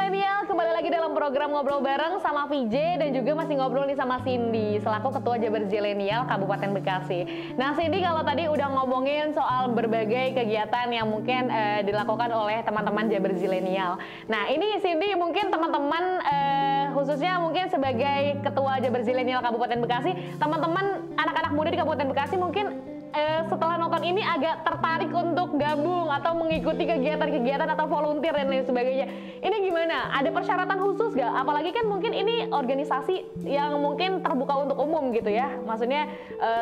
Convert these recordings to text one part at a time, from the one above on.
Zilenial, kembali lagi dalam program Ngobrol Bareng sama VJ dan juga masih ngobrol nih sama Cindy selaku Ketua Jabar Zilenial Kabupaten Bekasi. Nah Cindy, kalau tadi udah ngomongin soal berbagai kegiatan yang mungkin dilakukan oleh teman-teman Jabar Zilenial. Nah ini Cindy, mungkin teman-teman khususnya mungkin sebagai Ketua Jabar Zilenial Kabupaten Bekasi, teman-teman anak-anak muda di Kabupaten Bekasi mungkin setelah nonton ini agak tertarik untuk gabung atau mengikuti kegiatan-kegiatan atau volunteer dan lain sebagainya. Ini gimana? Ada persyaratan khusus gak? Apalagi kan mungkin ini organisasi yang mungkin terbuka untuk umum gitu ya. Maksudnya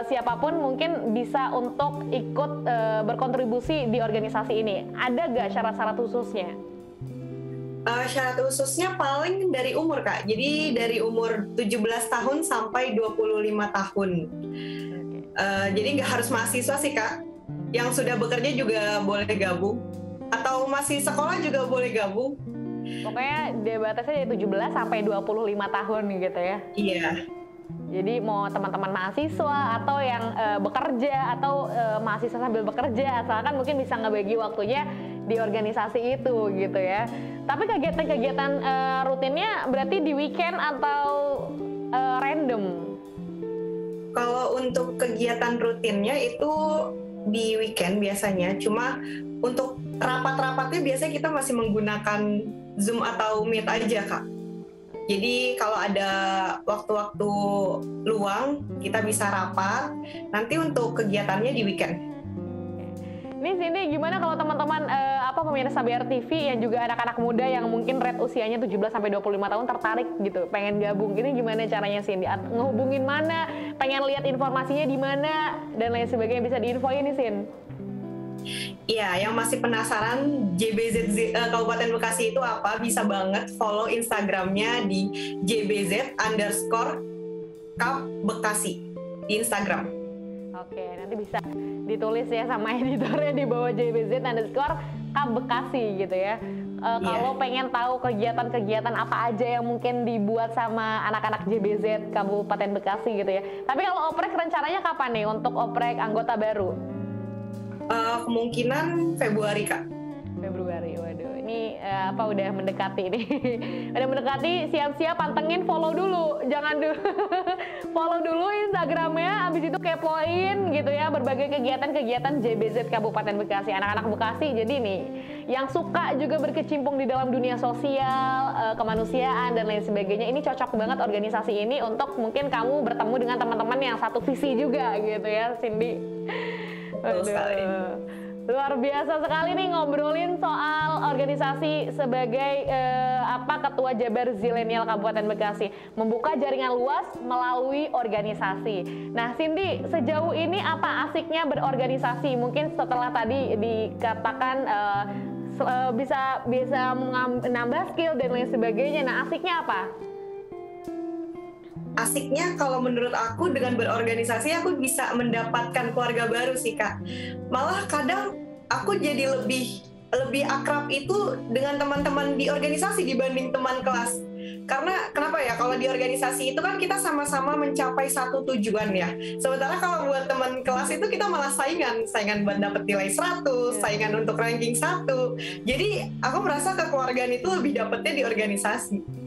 siapapun mungkin bisa untuk ikut berkontribusi di organisasi ini. Ada gak syarat-syarat khususnya? Syarat khususnya paling dari umur Kak. Jadi dari umur 17 tahun sampai 25 tahun. Jadi nggak harus mahasiswa sih Kak, yang sudah bekerja juga boleh gabung, atau masih sekolah juga boleh gabung. Pokoknya batasnya dari 17 sampai 25 tahun gitu ya? Iya. Jadi mau teman-teman mahasiswa atau yang bekerja atau mahasiswa sambil bekerja, asalkan mungkin bisa ngebagi waktunya di organisasi itu gitu ya. Tapi kegiatan-kegiatan rutinnya berarti di weekend atau random? Kalau untuk kegiatan rutinnya itu di weekend biasanya, cuma untuk rapat-rapatnya biasanya kita masih menggunakan Zoom atau Meet aja Kak. Jadi kalau ada waktu-waktu luang kita bisa rapat, nanti untuk kegiatannya di weekend. Ini Cindy, gimana kalau teman-teman pemirsa BRTV yang juga anak-anak muda yang mungkin rate usianya 17 sampai 25 tahun tertarik gitu, pengen gabung. Ini gimana caranya Cindy? Ngehubungin mana? Pengen lihat informasinya di mana dan lain sebagainya, bisa diinfoin nih Sin? Iya, yang masih penasaran JBZ Kabupaten Bekasi itu apa, bisa banget follow Instagramnya di JBZ_Kap Bekasi di Instagram. Oke, nanti bisa ditulis ya sama editornya di bawah JBZ_Kap Bekasi gitu ya. Kalau pengen tahu kegiatan-kegiatan apa aja yang mungkin dibuat sama anak-anak JBZ Kabupaten Bekasi gitu ya. Tapi kalau oprek rencananya kapan nih untuk oprek anggota baru? Kemungkinan Februari Kak. Februari, waduh, ini udah mendekati nih. Udah mendekati, siap-siap pantengin, follow dulu, jangan dulu follow dulu Instagramnya, abis itu kepoin gitu ya berbagai kegiatan-kegiatan JBZ Kabupaten Bekasi, anak-anak Bekasi. Jadi nih, yang suka juga berkecimpung di dalam dunia sosial, kemanusiaan dan lain sebagainya, ini cocok banget organisasi ini untuk mungkin kamu bertemu dengan teman-teman yang satu visi juga gitu ya, Cindy. Aduh. Luar biasa sekali nih ngobrolin soal organisasi sebagai Ketua Jabar Zilenial Kabupaten Bekasi, membuka jaringan luas melalui organisasi. Nah, Cindy, sejauh ini apa asiknya berorganisasi? Mungkin setelah tadi dikatakan bisa menambah skill dan lain sebagainya. Nah, asiknya apa? Asiknya kalau menurut aku dengan berorganisasi aku bisa mendapatkan keluarga baru sih Kak. Malah kadang aku jadi lebih akrab itu dengan teman-teman di organisasi dibanding teman kelas. Karena kenapa ya, kalau di organisasi itu kan kita sama-sama mencapai satu tujuan ya. Sementara kalau buat teman kelas itu kita malah saingan buat dapet nilai 100, saingan untuk ranking 1. Jadi aku merasa kekeluargaan itu lebih dapetnya di organisasi.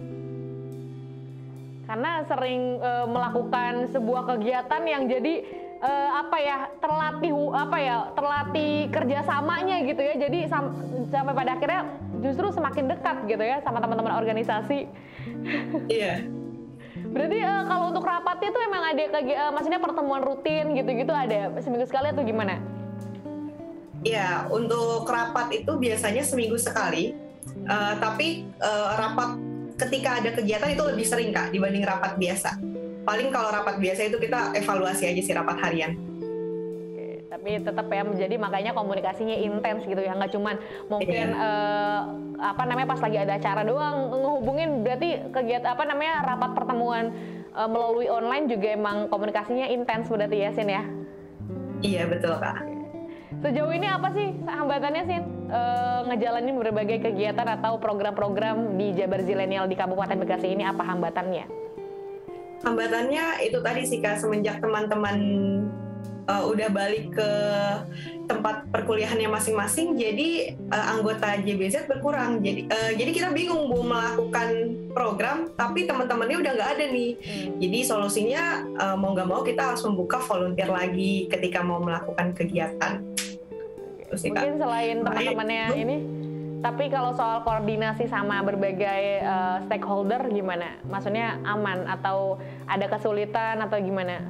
Karena sering melakukan sebuah kegiatan yang jadi terlatih kerjasamanya gitu ya. Jadi sampai pada akhirnya justru semakin dekat gitu ya sama teman-teman organisasi. Iya. Berarti kalau untuk rapatnya itu emang ada maksudnya pertemuan rutin gitu-gitu, ada seminggu sekali atau gimana? Iya, untuk rapat itu biasanya seminggu sekali. Tapi rapat ketika ada kegiatan itu lebih sering Kak dibanding rapat biasa. Paling kalau rapat biasa itu kita evaluasi aja sih, rapat harian. Oke, tapi tetap ya menjadi makanya komunikasinya intens gitu ya, nggak cuman mungkin pas lagi ada acara doang ngehubungin. Berarti kegiatan rapat pertemuan melalui online juga emang komunikasinya intens berarti ya Sin ya? Iya betul Kak. Sejauh ini apa sih hambatannya Sin ngejalanin berbagai kegiatan atau program-program di Jabar Zilenial di Kabupaten Bekasi ini, apa hambatannya? Hambatannya itu tadi sih Kak, semenjak teman-teman udah balik ke tempat perkuliahannya masing-masing, jadi anggota JBZ berkurang. Jadi kita bingung mau melakukan program, tapi teman-temannya udah nggak ada nih. Jadi solusinya mau nggak mau kita harus membuka volunteer lagi ketika mau melakukan kegiatan. Terus, mungkin selain teman-temannya ini, tapi kalau soal koordinasi sama berbagai stakeholder gimana? Maksudnya aman atau ada kesulitan atau gimana?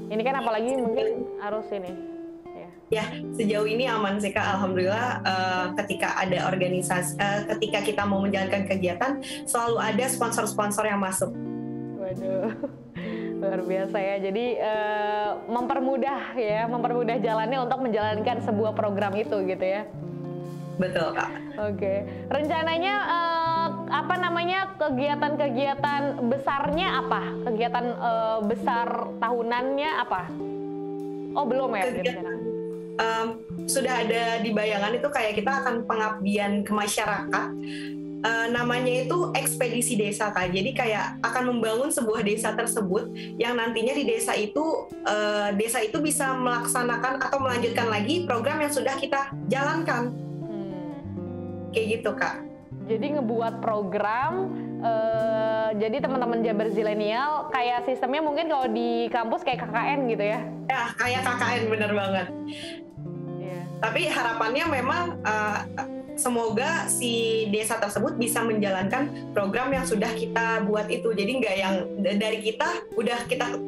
Ini kan apalagi mungkin harus ini. Ya, sejauh ini aman sih Kak, alhamdulillah. Ketika ada organisasi, ketika kita mau menjalankan kegiatan, selalu ada sponsor-sponsor yang masuk. Waduh, luar biasa ya. Jadi mempermudah jalannya untuk menjalankan sebuah program itu gitu ya. Betul Kak. Oke, rencananya kegiatan-kegiatan besarnya apa? Kegiatan besar tahunannya apa? Oh belum ya? Sudah ada di bayangan itu kayak kita akan pengabdian ke masyarakat. Namanya itu ekspedisi desa Kak. Jadi kayak akan membangun sebuah desa tersebut yang nantinya di desa itu bisa melaksanakan atau melanjutkan lagi program yang sudah kita jalankan. Kayak gitu Kak. Jadi ngebuat program, jadi teman-teman Jabar Zilenial kayak sistemnya mungkin kalau di kampus kayak KKN gitu ya? Ya kayak KKN, bener banget. Yeah. Tapi harapannya memang semoga si desa tersebut bisa menjalankan program yang sudah kita buat itu. Jadi nggak yang dari kita udah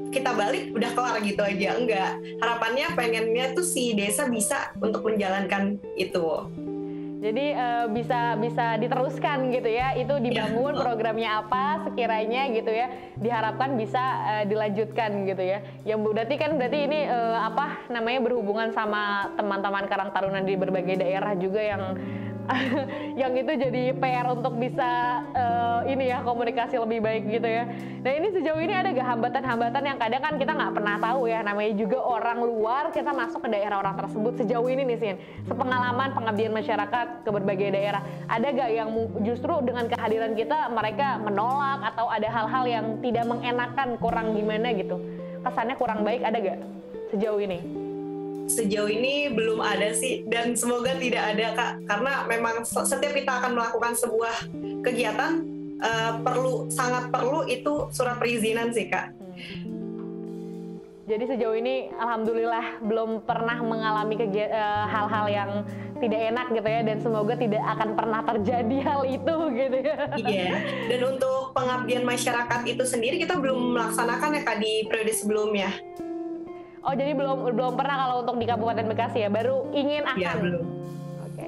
kita balik udah kelar gitu aja, enggak. Harapannya pengennya tuh si desa bisa untuk menjalankan itu. Jadi bisa diteruskan gitu ya, itu dibangun programnya apa sekiranya gitu ya, diharapkan bisa dilanjutkan gitu ya. Yang berarti ini berhubungan sama teman-teman Karang Taruna di berbagai daerah juga yang itu jadi PR untuk bisa komunikasi lebih baik gitu ya. Nah ini sejauh ini ada gak hambatan-hambatan yang kadang kan kita nggak pernah tahu ya, namanya juga orang luar, kita masuk ke daerah orang tersebut. Sejauh ini nih Sin, sepengalaman pengabdian masyarakat ke berbagai daerah, ada gak yang justru dengan kehadiran kita mereka menolak atau ada hal-hal yang tidak mengenakan, kurang gimana gitu, kesannya kurang baik, ada gak sejauh ini? Sejauh ini belum ada sih, dan semoga tidak ada Kak, karena memang setiap kita akan melakukan sebuah kegiatan sangat perlu itu surat perizinan sih Kak. Jadi sejauh ini alhamdulillah belum pernah mengalami hal-hal yang tidak enak gitu ya, dan semoga tidak akan pernah terjadi hal itu gitu ya. Iya, dan untuk pengabdian masyarakat itu sendiri kita belum melaksanakan ya Kak di periode sebelumnya. Oh jadi belum pernah kalau untuk di Kabupaten Bekasi ya, baru ingin akan? Iya belum.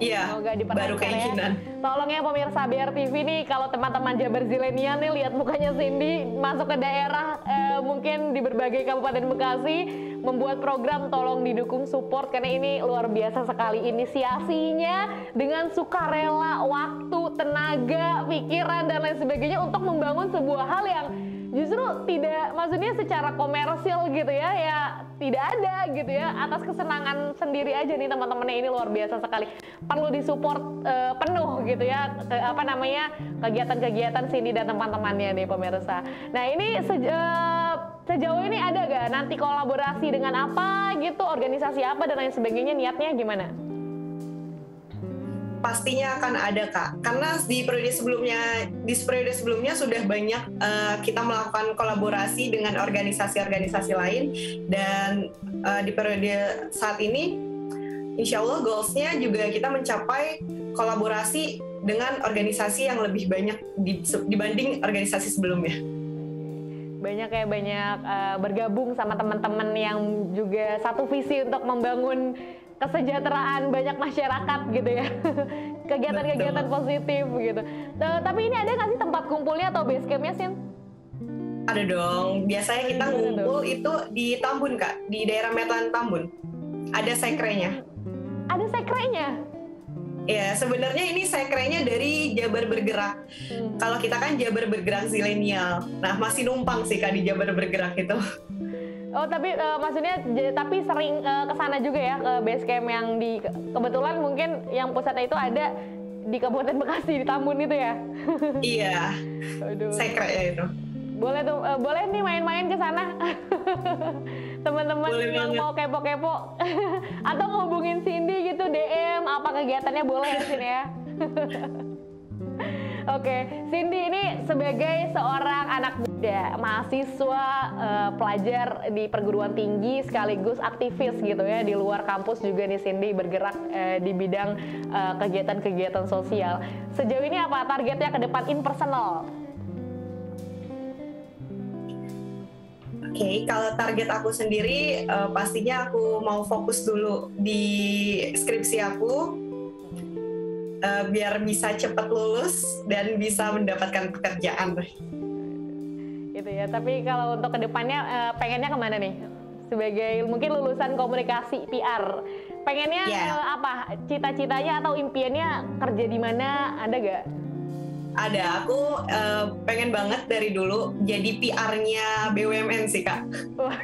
Iya, semoga diperlancar baru keinginan. Ya. Tolong ya pemirsa BRTV nih, kalau teman-teman Jabar Zilenial nih lihat mukanya Cindy masuk ke daerah mungkin di berbagai Kabupaten Bekasi membuat program, tolong didukung support karena ini luar biasa sekali inisiasinya dengan sukarela, waktu, tenaga, pikiran dan lain sebagainya untuk membangun sebuah hal yang justru tidak, maksudnya secara komersil gitu ya tidak ada gitu ya, atas kesenangan sendiri aja nih teman-temannya. Ini luar biasa sekali, perlu disupport penuh gitu ya kegiatan-kegiatan Cindy dan teman-temannya nih pemirsa. Nah ini sejauh ini ada gak nanti kolaborasi dengan apa gitu, organisasi apa dan lain sebagainya, niatnya gimana? Pastinya akan ada Kak, karena di periode sebelumnya sudah banyak kita melakukan kolaborasi dengan organisasi-organisasi lain, dan di periode saat ini insya Allah goalsnya juga kita mencapai kolaborasi dengan organisasi yang lebih banyak dibanding organisasi sebelumnya. Banyak bergabung sama teman-teman yang juga satu visi untuk membangun kesejahteraan banyak masyarakat gitu ya. Kegiatan-kegiatan positif gitu. Tapi ini ada nggak sih tempat kumpulnya atau base campnya Sin? Ada dong, biasanya kita ngumpul itu di Tambun Kak, di daerah Metlan Tambun. Ada sekrenya. Ada sekrenya? Ya, sebenarnya ini sekrenya dari Jabar Bergerak. Kalau kita kan Jabar Bergerak Zilenial. Nah, masih numpang sih Kak di Jabar Bergerak itu. Oh, tapi maksudnya tapi sering kesana juga ya, ke base camp yang di, kebetulan mungkin yang pusatnya itu ada di Kabupaten Bekasi, di Tambun itu ya? Iya. Aduh. Sekre ya itu. Boleh nih main-main ke sana. teman-teman Boleh yang banget. mau kepo-kepo atau ngubungin Cindy gitu DM apa kegiatannya boleh ya Sin ya. Oke, Cindy ini sebagai seorang anak muda, mahasiswa, pelajar di perguruan tinggi sekaligus aktivis gitu ya di luar kampus juga nih Cindy bergerak di bidang kegiatan-kegiatan sosial. Sejauh ini apa targetnya ke depan in personal? Oke, kalau target aku sendiri pastinya aku mau fokus dulu di skripsi aku biar bisa cepat lulus dan bisa mendapatkan pekerjaan. Gitu ya. Tapi kalau untuk kedepannya pengennya kemana nih? Sebagai mungkin lulusan komunikasi PR, pengennya apa? Cita-citanya atau impiannya kerja di mana? Ada gak? Ada, aku pengen banget dari dulu jadi PR-nya BUMN sih Kak. Wah,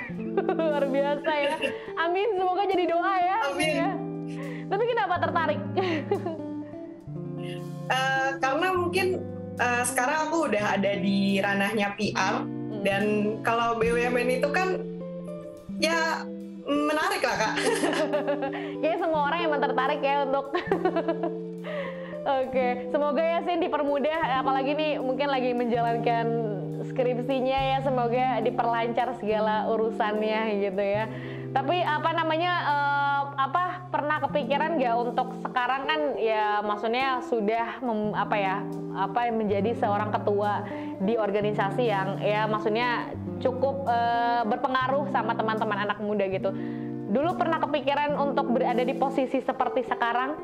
luar biasa ya. Amin, semoga jadi doa ya. Amin. Ya. Tapi kenapa tertarik? Karena mungkin sekarang aku udah ada di ranahnya PR dan kalau BUMN itu kan ya menarik lah Kak. Kayaknya semua orang emang tertarik ya untuk Oke, semoga ya Sin dipermudah, apalagi nih mungkin lagi menjalankan skripsinya ya, semoga diperlancar segala urusannya gitu ya. Tapi apa namanya, pernah kepikiran nggak untuk sekarang kan ya maksudnya sudah menjadi seorang ketua di organisasi yang ya maksudnya cukup berpengaruh sama teman-teman anak muda gitu. Dulu pernah kepikiran untuk berada di posisi seperti sekarang?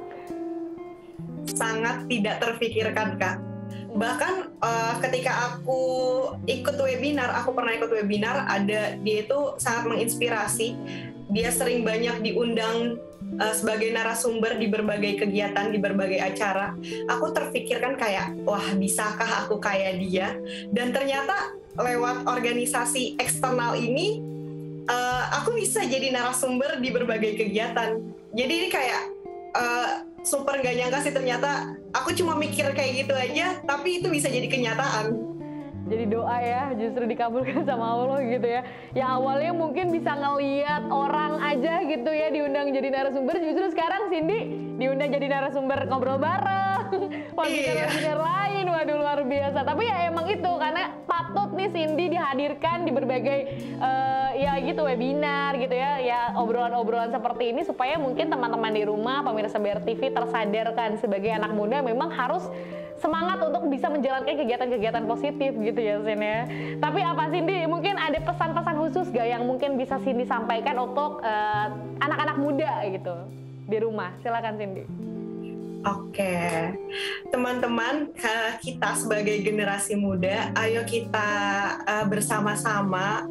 Sangat tidak terfikirkan Kak. Bahkan ketika aku pernah ikut webinar, dia itu sangat menginspirasi. Dia sering banyak diundang sebagai narasumber di berbagai kegiatan, di berbagai acara. Aku terfikirkan kayak, wah bisakah aku kayak dia? Dan ternyata lewat organisasi eksternal ini, aku bisa jadi narasumber di berbagai kegiatan. Jadi ini kayak super gak nyangka sih, ternyata aku cuma mikir kayak gitu aja, tapi itu bisa jadi kenyataan. Jadi doa ya, justru dikabulkan sama Allah gitu ya. Yang awalnya mungkin bisa ngeliat orang aja gitu ya diundang jadi narasumber, justru sekarang Cindy diundang jadi narasumber ngobrol bareng, webinar lain, waduh luar biasa. Tapi ya emang itu, karena patut nih Cindy dihadirkan di berbagai ya gitu webinar gitu ya obrolan-obrolan seperti ini supaya mungkin teman-teman di rumah, pemirsa BRTV tersadarkan sebagai anak muda memang harus semangat untuk bisa menjalankan kegiatan-kegiatan positif gitu ya Sin ya. Tapi apa Cindy, mungkin ada pesan-pesan khusus gak yang mungkin bisa Cindy sampaikan untuk anak-anak muda gitu di rumah? Silakan Cindy. Oke, teman-teman, kita sebagai generasi muda, ayo kita bersama-sama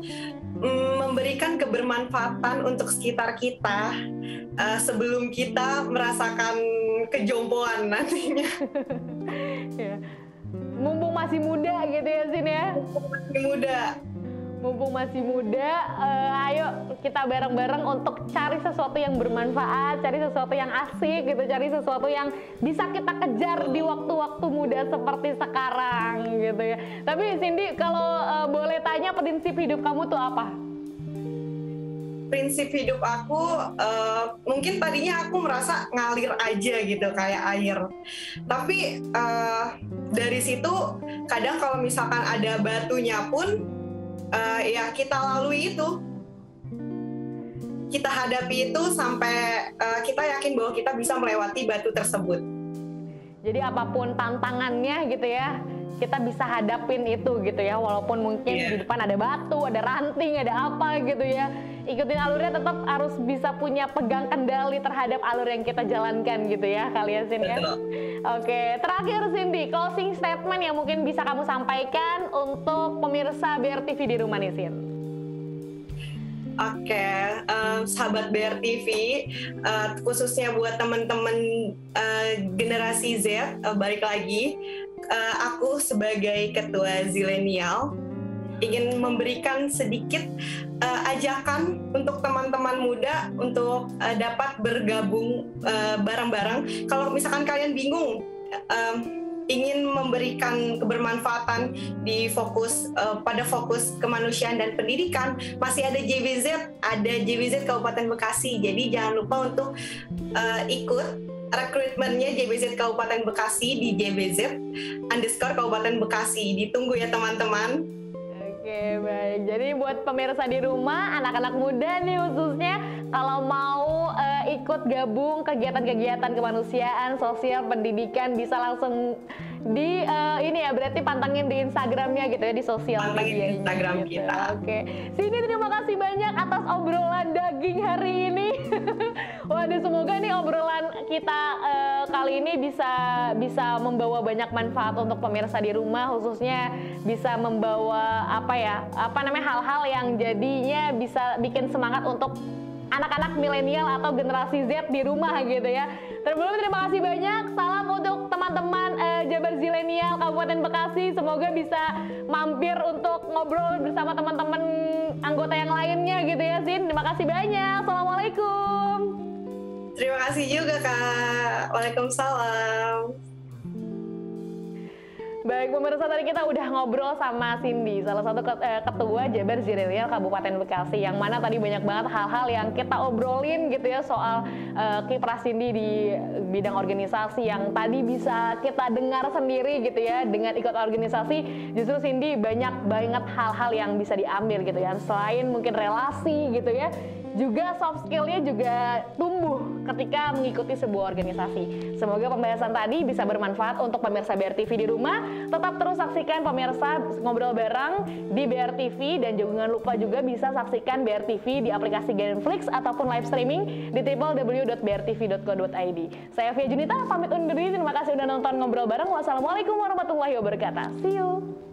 memberikan kebermanfaatan untuk sekitar kita sebelum kita merasakan kejompoan nantinya. Ya. Mumpung masih muda gitu ya Sin ya. Mumpung masih muda, ayo kita bareng-bareng untuk cari sesuatu yang bermanfaat, cari sesuatu yang asik gitu, cari sesuatu yang bisa kita kejar di waktu-waktu muda seperti sekarang gitu ya. Tapi Cindy, kalau boleh tanya, prinsip hidup kamu tuh apa? Prinsip hidup aku mungkin tadinya aku merasa ngalir aja gitu kayak air, tapi dari situ kadang kalau misalkan ada batunya pun ya kita lalui itu, kita hadapi itu sampai kita yakin bahwa kita bisa melewati batu tersebut. Jadi apapun tantangannya gitu ya, kita bisa hadapin itu gitu ya, walaupun mungkin di depan ada batu, ada ranting, ada apa gitu ya. Ikutin alurnya, tetap harus bisa punya pegang kendali terhadap alur yang kita jalankan gitu ya, kalian Sin ya. Oke, terakhir Cindy, closing statement yang mungkin bisa kamu sampaikan untuk pemirsa BRTV di rumah nih Sin. Oke, sahabat BRTV, khususnya buat teman-teman generasi Z, balik lagi, aku sebagai ketua Zilenial ingin memberikan sedikit ajakan untuk teman-teman muda untuk dapat bergabung bareng-bareng. Kalau misalkan kalian bingung ingin memberikan kebermanfaatan di pada fokus kemanusiaan dan pendidikan, masih ada JBZ Kabupaten Bekasi. Jadi jangan lupa untuk ikut rekrutmennya JBZ Kabupaten Bekasi di JBZ_Kabupaten Bekasi. Ditunggu ya teman-teman. Oke, baik. Jadi buat pemirsa di rumah, anak-anak muda nih khususnya, kalau mau ikut gabung kegiatan-kegiatan kemanusiaan, sosial, pendidikan, bisa langsung di ini ya, berarti pantengin di Instagramnya gitu ya, di sosial media Instagram gitu. kita. Oke, Cindy terima kasih banyak atas obrolan daging hari ini. Waduh, semoga nih obrolan kita kali ini bisa membawa banyak manfaat untuk pemirsa di rumah, khususnya bisa membawa hal-hal yang jadinya bisa bikin semangat untuk anak-anak milenial atau generasi Z di rumah gitu ya. Terima kasih banyak. Salam untuk teman-teman Jabar Zilenial Kabupaten Bekasi. Semoga bisa mampir untuk ngobrol bersama teman-teman anggota yang lainnya gitu ya, Sin. Terima kasih banyak. Assalamualaikum. Terima kasih juga, Kak. Waalaikumsalam. Baik, pemirsa, tadi kita udah ngobrol sama Cindy, salah satu ketua Jabar Zilenial Kabupaten Bekasi, yang mana tadi banyak banget hal-hal yang kita obrolin gitu ya soal kiprah Cindy di bidang organisasi yang tadi bisa kita dengar sendiri gitu ya. Dengan ikut organisasi, justru Cindy banyak banget hal-hal yang bisa diambil gitu ya. Selain mungkin relasi gitu ya, juga soft skill-nya juga tumbuh ketika mengikuti sebuah organisasi. Semoga pembahasan tadi bisa bermanfaat untuk pemirsa BRTV di rumah. Tetap terus saksikan pemirsa Ngobrol Bareng di BRTV, dan jangan lupa juga bisa saksikan BRTV di aplikasi Genflix ataupun live streaming di www.brtv.co.id. Saya Via Junita, pamit undur diri. Terima kasih udah nonton Ngobrol Bareng. Wassalamualaikum warahmatullahi wabarakatuh. See you.